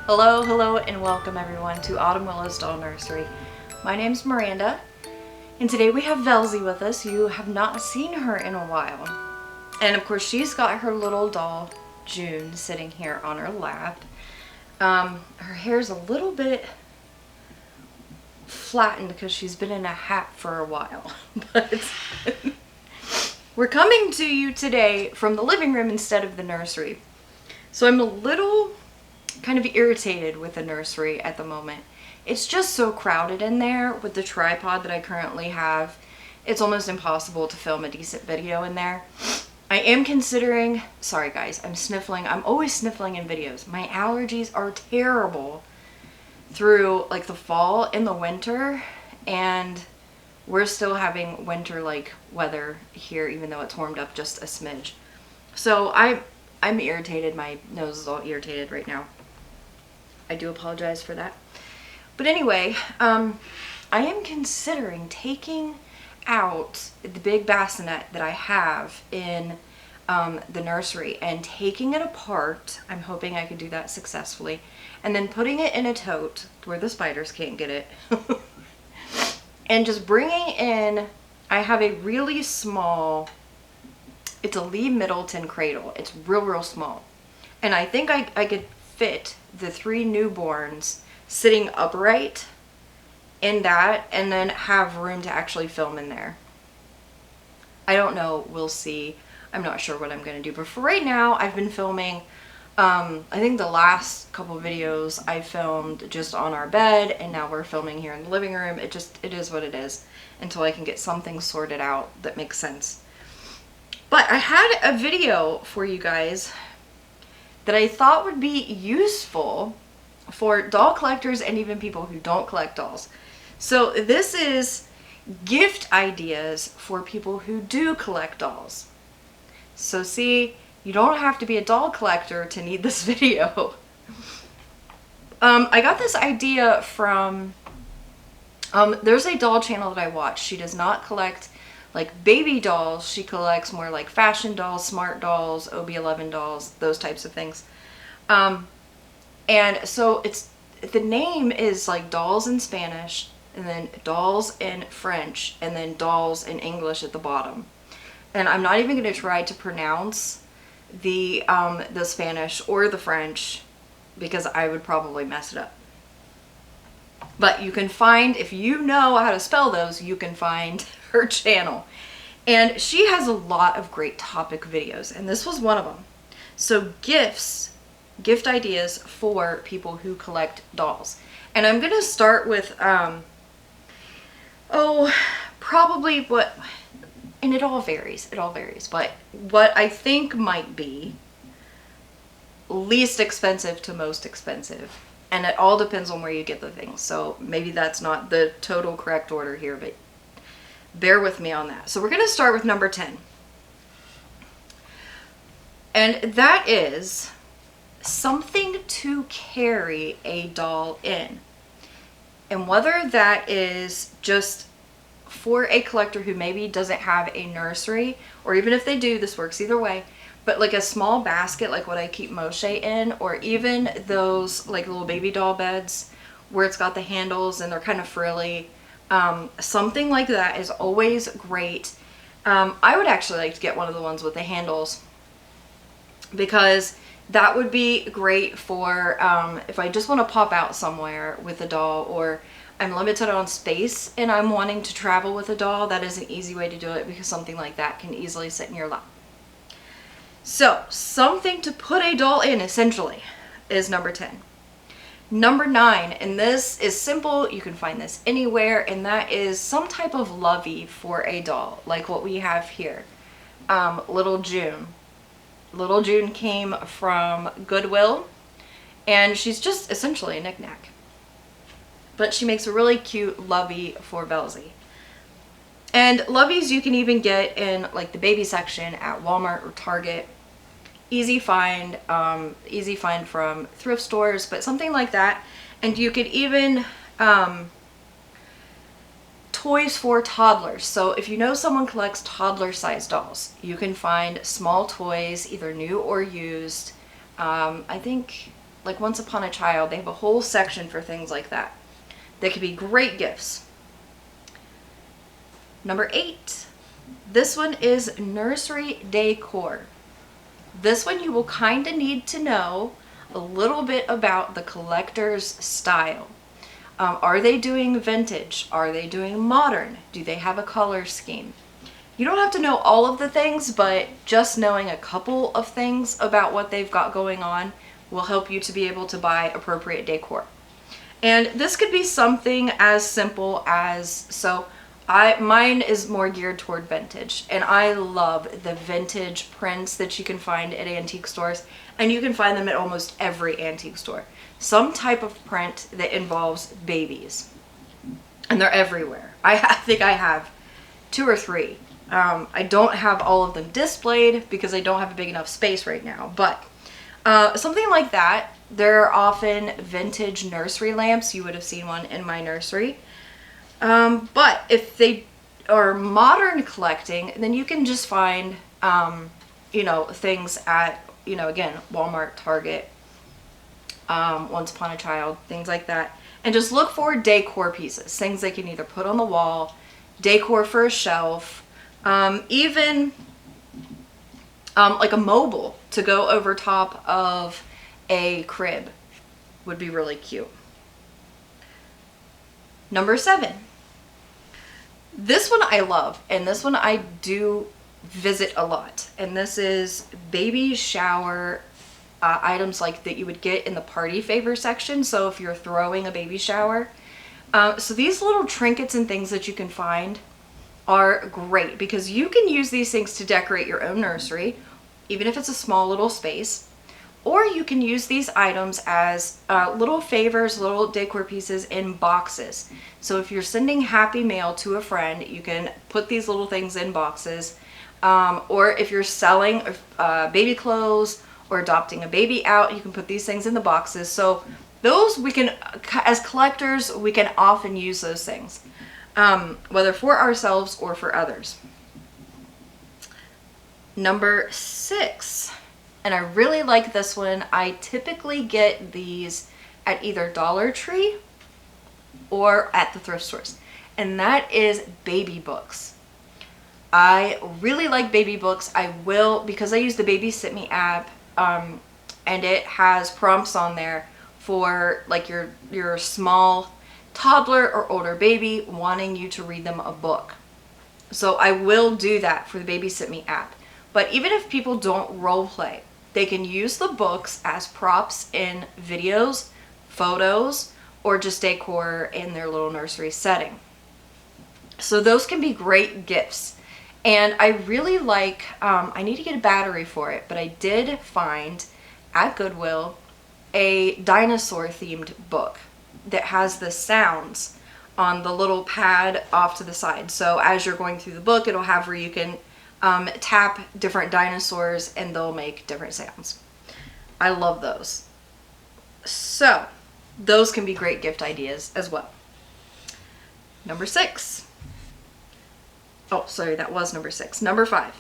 Hello, and welcome everyone to Autumn Willow's Doll Nursery. My name's Miranda, and today we have Velzy with us. You have not seen her in a while. And of course, she's got her little doll, June, sitting here on her lap. Her hair's a little bit flattened because she's been in a hat for a while. But we're coming to you today from the living room instead of the nursery. So I'm a little kind of irritated with the nursery at the moment. It's just so crowded in there with the tripod that I currently have. It's almost impossible to film a decent video in there. I am considering, sorry guys, I'm sniffling. I'm always sniffling in videos. My allergies are terrible through like the fall and the winter, and we're still having winter like weather here even though it's warmed up just a smidge. So I'm irritated. My nose is all irritated right now. I do apologize for that. But anyway, I am considering taking out the big bassinet that I have in the nursery and taking it apart. I'm hoping I can do that successfully. And then putting it in a tote where the spiders can't get it. And just bringing in, I have a really small, it's a Lee Middleton cradle. It's real small. And I think I could fit the 3 newborns sitting upright in that and then have room to actually film in there. I don't know, we'll see. I'm not sure what I'm going to do, but for right now I've been filming. I think the last couple videos I filmed just on our bed, and now we're filming here in the living room. It is what it is until I can get something sorted out that makes sense. But I had a video for you guys that I thought would be useful for doll collectors and even people who don't collect dolls. So this is gift ideas for people who do collect dolls. So see, you don't have to be a doll collector to need this video. I got this idea from, there's a doll channel that I watch. She does not collect like baby dolls. She collects more like fashion dolls, smart dolls, OB11 dolls, those types of things. And so the name is like dolls in Spanish, and then dolls in French, and then dolls in English at the bottom. And I'm not even going to try to pronounce the Spanish or the French because I would probably mess it up. But you can find, if you know how to spell those, you can find her channel. And she has a lot of great topic videos, and this was one of them. So gift ideas for people who collect dolls. And I'm going to start with, probably what, and it all varies, but what I think might be least expensive to most expensive. And it all depends on where you get the things. So maybe that's not the total correct order here, but bear with me on that. So we're going to start with number 10. And that is something to carry a doll in. And whether that is just for a collector who maybe doesn't have a nursery, or even if they do, this works either way, but like a small basket like what I keep Moshe in, or even those like little baby doll beds where it's got the handles and they're kind of frilly. Something like that is always great. I would actually like to get one of the ones with the handles, because that would be great for if I just want to pop out somewhere with a doll, or I'm limited on space and I'm wanting to travel with a doll. That is an easy way to do it, because something like that can easily sit in your lap. So something to put a doll in essentially is number 10. Number 9, and this is simple, you can find this anywhere, and that is some type of lovey for a doll, like what we have here. Little June. Little June came from Goodwill, and she's just essentially a knick-knack. But she makes a really cute lovey for Velzy. And loveys you can even get in like the baby section at Walmart or Target. Easy find from thrift stores, but something like that. And you could even toys for toddlers. So if you know someone collects toddler sized dolls, you can find small toys, either new or used. I think like Once Upon a Child, they have a whole section for things like that. They could be great gifts. Number 8. This one is nursery decor. This one you will kind of need to know a little bit about the collector's style. Are they doing vintage? Are they doing modern? Do they have a color scheme? You don't have to know all of the things, but just knowing a couple of things about what they've got going on will help you to be able to buy appropriate decor. And this could be something as simple as, mine is more geared toward vintage, and I love the vintage prints that you can find at antique stores, and you can find them at almost every antique store. Some type of print that involves babies, and they're everywhere. I think I have 2 or 3. I don't have all of them displayed because I don't have a big enough space right now, but something like that. There are often vintage nursery lamps. You would have seen one in my nursery. But if they are modern collecting, then you can just find, things at, again, Walmart, Target, Once Upon a Child, things like that. And just look for decor pieces, things they can either put on the wall, decor for a shelf, even like a mobile to go over top of a crib would be really cute. Number 7. This one I love, and this one I do visit a lot, and this is baby shower items like that you would get in the party favor section. So if you're throwing a baby shower, so these little trinkets and things that you can find are great because you can use these things to decorate your own nursery, even if it's a small little space. Or you can use these items as little favors, little decor pieces in boxes. So if you're sending happy mail to a friend, you can put these little things in boxes. Or if you're selling baby clothes or adopting a baby out, you can put these things in the boxes. So those we can, as collectors, we can often use those things, whether for ourselves or for others. Number 6. And I really like this one. I typically get these at either Dollar Tree or at the thrift stores. And that is baby books. I really like baby books. I will, because I use the Baby Sit Me app, and it has prompts on there for like your small toddler or older baby wanting you to read them a book. So I will do that for the Baby Sit Me app. But even if people don't role play, they can use the books as props in videos, photos, or just decor in their little nursery setting. So those can be great gifts. And I really like, I need to get a battery for it, but I did find at Goodwill a dinosaur themed book that has the sounds on the little pad off to the side. So as you're going through the book, it'll have where you can tap different dinosaurs and they'll make different sounds. I love those. So those can be great gift ideas as well. Number 6. Oh, sorry, that was number 6. Number 5.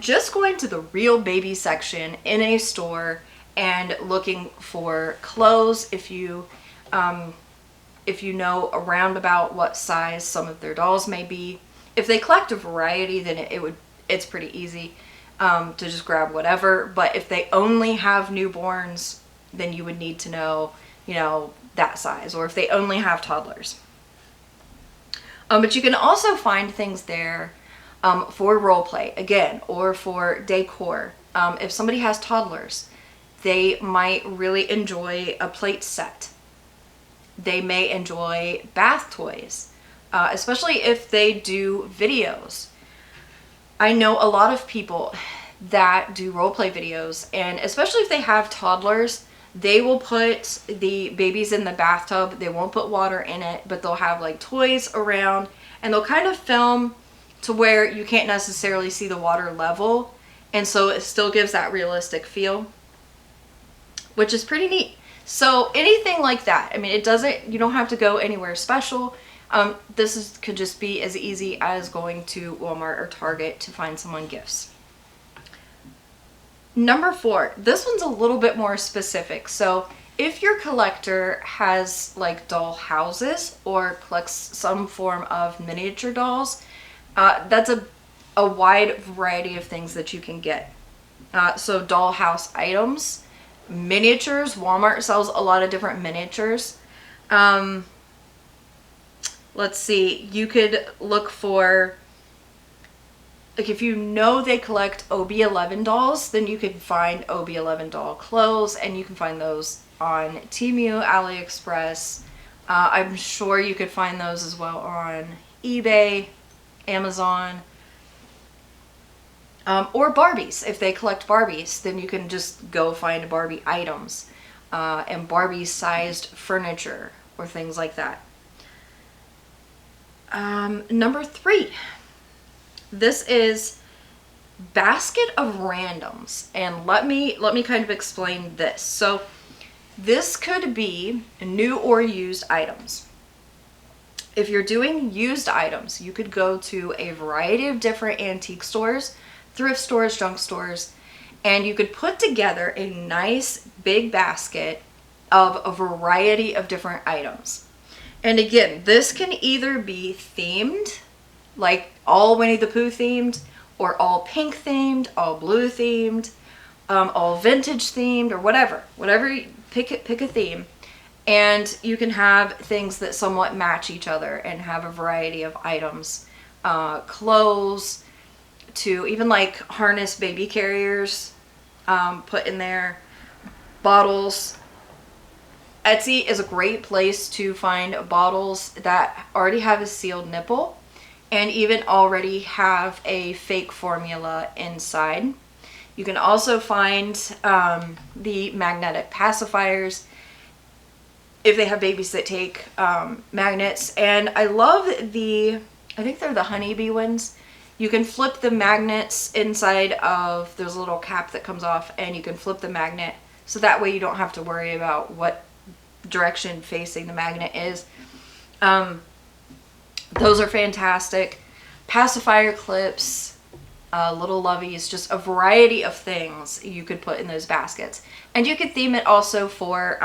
Just going to the real baby section in a store and looking for clothes. If you know around about what size some of their dolls may be. If they collect a variety, then it's pretty easy to just grab whatever. But if they only have newborns, then you would need to know, that size. Or if they only have toddlers. But you can also find things there for role play, again, or for decor. If somebody has toddlers, they might really enjoy a plate set. They may enjoy bath toys, especially if they do videos. I know a lot of people that do role play videos, and especially if they have toddlers, they will put the babies in the bathtub. They won't put water in it, but they'll have like toys around, and they'll kind of film to where you can't necessarily see the water level, and so it still gives that realistic feel, which is pretty neat. So anything like that. I mean, you don't have to go anywhere special. This could just be as easy as going to Walmart or Target to find someone gifts. Number 4, this one's a little bit more specific. So if your collector has like doll houses or collects some form of miniature dolls, that's a wide variety of things that you can get. So dollhouse items, miniatures. Walmart sells a lot of different miniatures. Let's see, you could look for, like if you know they collect OB11 dolls, then you could find OB11 doll clothes, and you can find those on Temu, AliExpress. I'm sure you could find those as well on eBay, Amazon, or Barbies. If they collect Barbies, then you can just go find Barbie items and Barbie-sized furniture or things like that. Number 3. This is basket of randoms, and let me kind of explain this. So this could be new or used items. If you're doing used items, you could go to a variety of different antique stores, thrift stores, junk stores, and you could put together a nice big basket of a variety of different items. And again, this can either be themed, like all Winnie the Pooh themed, or all pink themed, all blue themed, all vintage themed, or whatever. Pick a theme, and you can have things that somewhat match each other and have a variety of items, clothes, to even like harness baby carriers, put in there, bottles. Etsy is a great place to find bottles that already have a sealed nipple and even already have a fake formula inside. You can also find the magnetic pacifiers if they have babies that take magnets. And I love I think they're the honeybee ones. You can flip the magnets inside of, there's a little cap that comes off, and you can flip the magnet, so that way you don't have to worry about what direction facing the magnet is. Those are fantastic. Pacifier clips, little loveys, just a variety of things you could put in those baskets. And you could theme it also for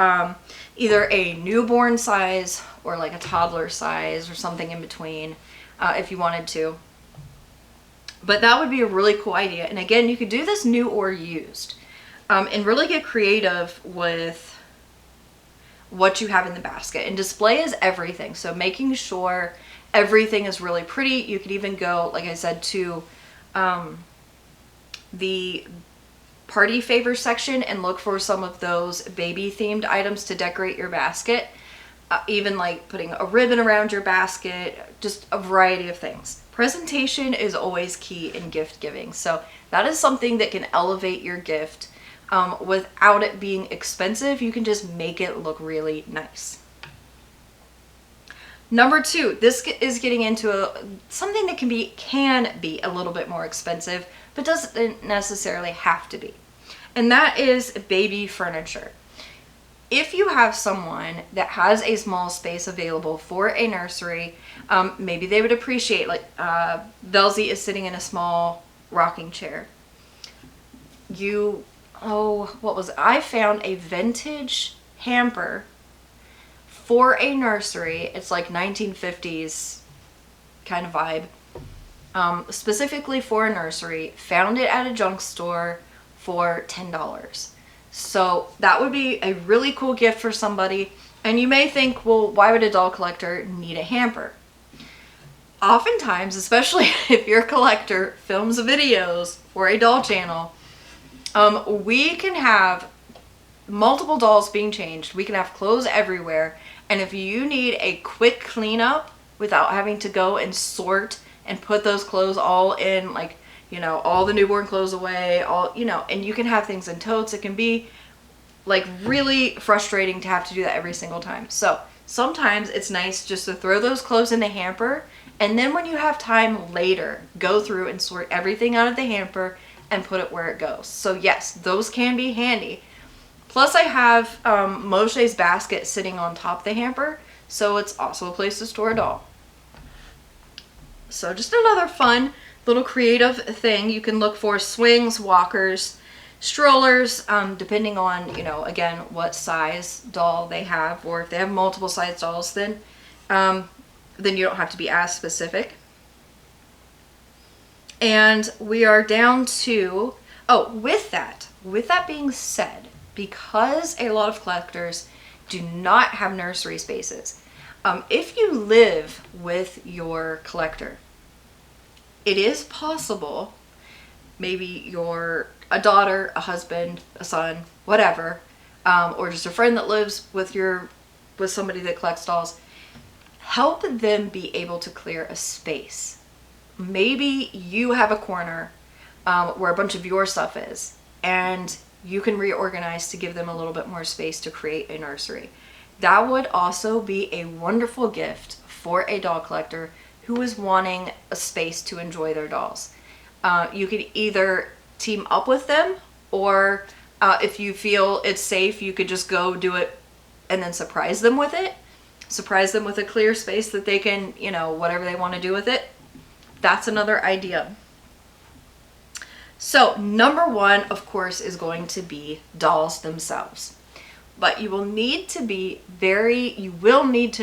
either a newborn size or like a toddler size or something in between, if you wanted to. But that would be a really cool idea. And again, you could do this new or used, and really get creative with what you have in the basket. And display is everything. So making sure everything is really pretty. You could even go, like I said, to the party favor section and look for some of those baby themed items to decorate your basket. Even like putting a ribbon around your basket, just a variety of things. Presentation is always key in gift giving. So that is something that can elevate your gift without it being expensive. You can just make it look really nice. Number 2, this is getting into something that can be a little bit more expensive, but doesn't necessarily have to be. And that is baby furniture. If you have someone that has a small space available for a nursery, maybe they would appreciate, like Belzy is sitting in a small rocking chair. I found a vintage hamper for a nursery. It's like 1950s kind of vibe. Specifically for a nursery. Found it at a junk store for $10. So that would be a really cool gift for somebody. And you may think, well, why would a doll collector need a hamper? Oftentimes, especially if your collector films videos for a doll channel, we can have multiple dolls being changed. We can have clothes everywhere. And if you need a quick cleanup without having to go and sort and put those clothes all in, like, all the newborn clothes away, and you can have things in totes. It can be like really frustrating to have to do that every single time. So sometimes it's nice just to throw those clothes in the hamper, and then when you have time later, go through and sort everything out of the hamper and put it where it goes. So yes, those can be handy. Plus I have Moshe's basket sitting on top of the hamper, so it's also a place to store a doll. So just another fun little creative thing. You can look for swings, walkers, strollers, depending on, you know, again, what size doll they have, or if they have multiple size dolls, then you don't have to be as specific. And we are down to, oh, with that being said, because a lot of collectors do not have nursery spaces, if you live with your collector, it is possible, maybe you're a daughter, a husband, a son, whatever, or just a friend that lives with somebody that collects dolls, help them be able to clear a space. Maybe you have a corner where a bunch of your stuff is, and you can reorganize to give them a little bit more space to create a nursery. That would also be a wonderful gift for a doll collector who is wanting a space to enjoy their dolls. You could either team up with them, or if you feel it's safe, you could just go do it and then surprise them with it. Surprise them with a clear space that they can, you know, whatever they want to do with it. That's another idea. So number one, of course, is going to be dolls themselves. But you will need to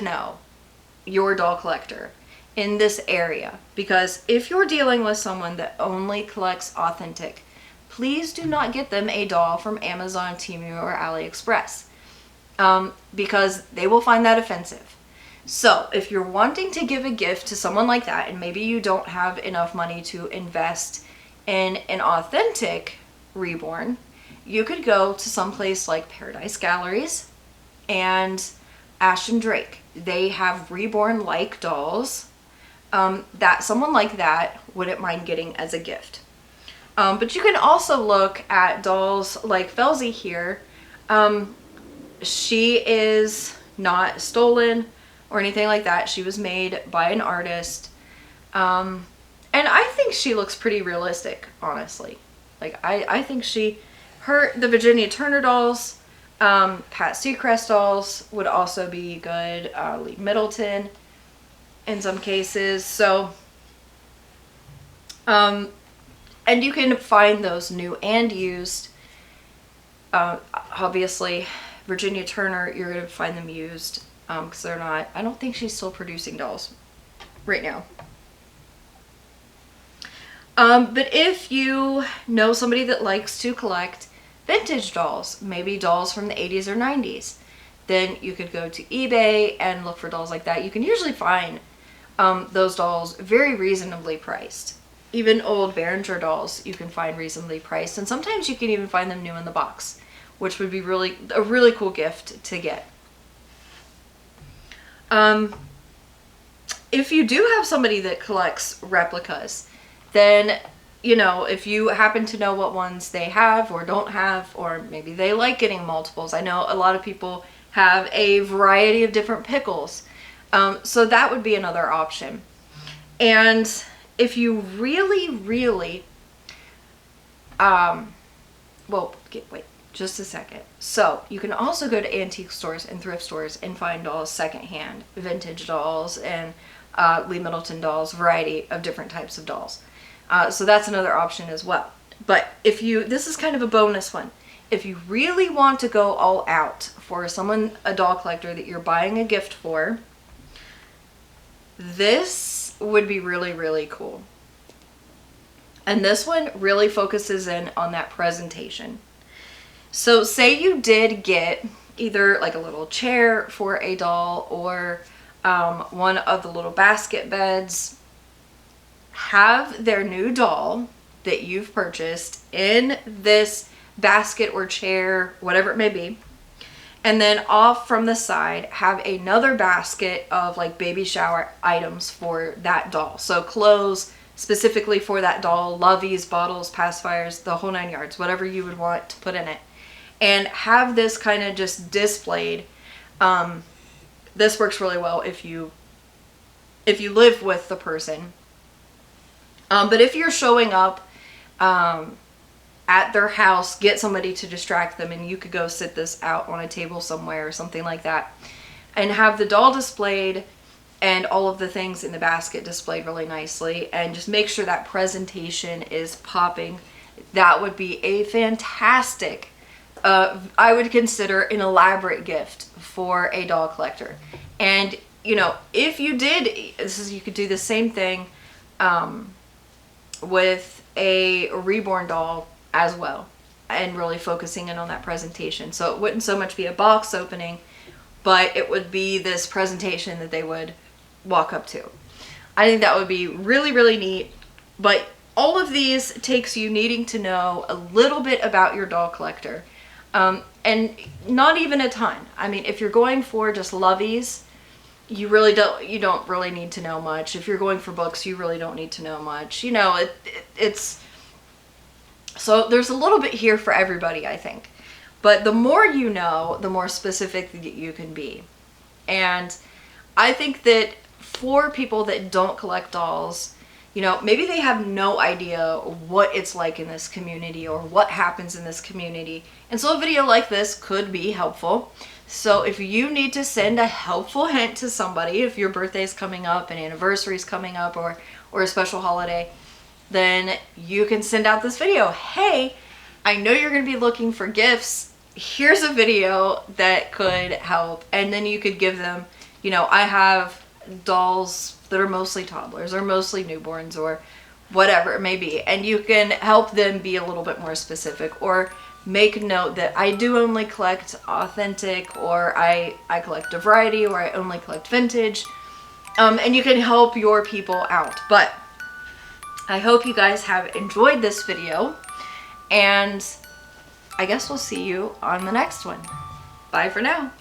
know your doll collector in this area, because if you're dealing with someone that only collects authentic, please do not get them a doll from Amazon, Temu, or AliExpress, because they will find that offensive. So if you're wanting to give a gift to someone like that, and maybe you don't have enough money to invest in an authentic reborn, you could go to some place like Paradise Galleries and Ashton Drake. They have reborn-like dolls that someone like that wouldn't mind getting as a gift. But you can also look at dolls like Felsie here. She is not stolen or anything like that. She was made by an artist. And I think she looks pretty realistic, honestly. Like, I think the Virginia Turner dolls, Pat Seacrest dolls would also be good. Lee Middleton in some cases. So, and you can find those new and used. Obviously, Virginia Turner, you're going to find them used. Because they're not, I don't think she's still producing dolls right now. But if you know somebody that likes to collect vintage dolls, maybe dolls from the 80s or 90s, then you could go to eBay and look for dolls like that. You can usually find those dolls very reasonably priced. Even old Behringer dolls you can find reasonably priced, and sometimes you can even find them new in the box, which would be a really cool gift to get. If you do have somebody that collects replicas, then, you know, if you happen to know what ones they have or don't have, or maybe they like getting multiples. I know a lot of people have a variety of different pickles. So that would be another option. And if you really, wait, just a second. So you can also go to antique stores and thrift stores and find dolls secondhand, vintage dolls, and Lee Middleton dolls, variety of different types of dolls. So that's another option as well. But this is kind of a bonus one. If you really want to go all out for a doll collector that you're buying a gift for, this would be really, really cool. And this one really focuses in on that presentation. So say you did get either like a little chair for a doll or one of the little basket beds. Have their new doll that you've purchased in this basket or chair, whatever it may be. And then off from the side, have another basket of like baby shower items for that doll. So clothes specifically for that doll, loveys, bottles, pacifiers, the whole 9 yards, whatever you would want to put in it. And have this kind of just displayed. This works really well if you live with the person. But if you're showing up at their house, get somebody to distract them, and you could go sit this out on a table somewhere or something like that, and have the doll displayed and all of the things in the basket displayed really nicely, and just make sure that presentation is popping. that would be a fantastic, I would consider an elaborate gift for a doll collector. And, you know, if you did, you could do the same thing with a reborn doll as well, and really focusing in on that presentation. So it wouldn't so much be a box opening, but it would be this presentation that they would walk up to. I think that would be really, really neat. But all of these takes you needing to know a little bit about your doll collector. And not even a ton. I mean, if you're going for just loveys, you don't really need to know much. If you're going for books, you really don't need to know much. You know, it's so there's a little bit here for everybody, I think. But the more you know, the more specific that you can be. And I think that for people that don't collect dolls, you know, maybe they have no idea what it's like in this community or what happens in this community. And so a video like this could be helpful. So if you need to send a helpful hint to somebody, if your birthday is coming up, an anniversary is coming up, or a special holiday, then you can send out this video. Hey, I know you're going to be looking for gifts. Here's a video that could help. And then you could give them, you know, I have dolls that are mostly toddlers or mostly newborns or whatever it may be. And you can help them be a little bit more specific, or make note that I do only collect authentic, or I collect a variety, or I only collect vintage. And you can help your people out. But I hope you guys have enjoyed this video, and I guess we'll see you on the next one. Bye for now.